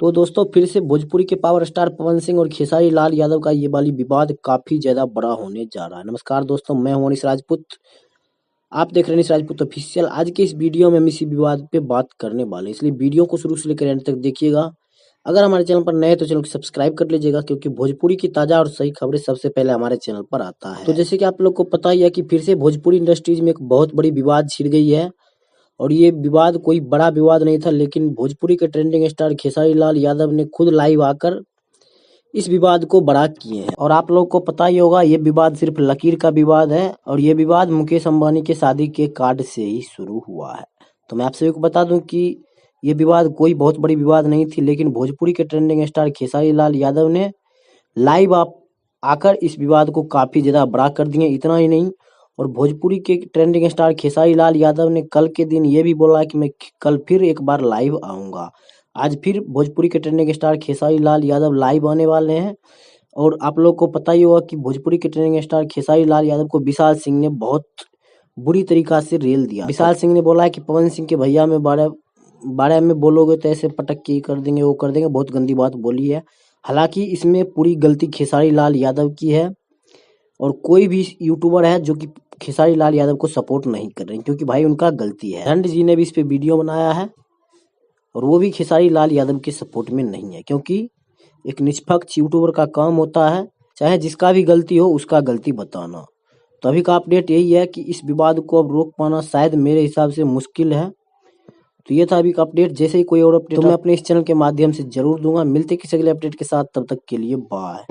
तो दोस्तों फिर से भोजपुरी के पावर स्टार पवन सिंह और खेसारी लाल यादव का ये वाली विवाद काफी ज्यादा बड़ा होने जा रहा है। नमस्कार दोस्तों, मैं हूं अनिश राजपूत। आप देख रहे हैं अनिश राजपूत ऑफिशियल। आज के इस वीडियो में हम इसी विवाद पे बात करने वाले हैं, इसलिए वीडियो को शुरू से लेकर एंड तक देखिएगा। अगर हमारे चैनल पर नए हैं तो चैनल को सब्सक्राइब कर लीजिएगा, क्योंकि भोजपुरी की ताजा और सही खबरें सबसे पहले हमारे चैनल पर आता है। तो जैसे कि आप लोग को पता ही है कि फिर से भोजपुरी इंडस्ट्रीज में एक बहुत बड़ी विवाद छिड़ गई है। और ये विवाद कोई बड़ा विवाद नहीं था, लेकिन भोजपुरी के ट्रेंडिंग स्टार खेसारी लाल यादव ने खुद लाइव आकर इस विवाद को बड़ा किए हैं। और आप लोग को पता ही होगा, ये विवाद सिर्फ लकीर का विवाद है और ये विवाद मुकेश अंबानी के शादी के कार्ड से ही शुरू हुआ है। तो मैं आप सभी को बता दूं कि ये विवाद कोई बहुत बड़ी विवाद नहीं थी, लेकिन भोजपुरी के ट्रेंडिंग स्टार खेसारी लाल यादव ने लाइव आकर इस विवाद को काफी ज्यादा बड़ा कर दिए। इतना ही नहीं, और भोजपुरी के ट्रेंडिंग स्टार खेसारी लाल यादव ने कल के दिन ये भी बोला कि मैं कल फिर एक बार लाइव आऊंगा। आज फिर भोजपुरी के trending star Khesari Lal Yadav live आने वाले हैं। और आप लोग को पता ही होगा कि भोजपुरी के ट्रेंडिंग स्टार खेसारी लाल यादव को विशाल सिंह ने बहुत बुरी तरीका से रेल दिया। विशाल सिंह ने बोला है कि पवन सिंह के भैया में बारे में बोलोगे तो ऐसे पटक के कर देंगे, वो कर देंगे, बहुत गंदी बात बोली है। हालांकि इसमें पूरी गलती खेसारी लाल यादव की है, और कोई भी यूट्यूबर है जो कि खेसारी लाल यादव को सपोर्ट नहीं कर रहे हैं, क्योंकि भाई उनका गलती है। दंड जी ने भी इस पे वीडियो बनाया है, और वो भी खेसारी लाल यादव के सपोर्ट में नहीं है, क्योंकि एक निष्पक्ष यूट्यूबर का काम होता है चाहे जिसका भी गलती हो उसका गलती बताना। तो अभी का अपडेट यही है कि इस विवाद को अब रोक पाना शायद मेरे हिसाब से मुश्किल है। तो ये था अभी का अपडेट। जैसे ही कोई और अपडेट तो मैं अपने इस चैनल के माध्यम से जरूर दूंगा। मिलते किसी अगले अपडेट के साथ, तब तक के लिए बाय।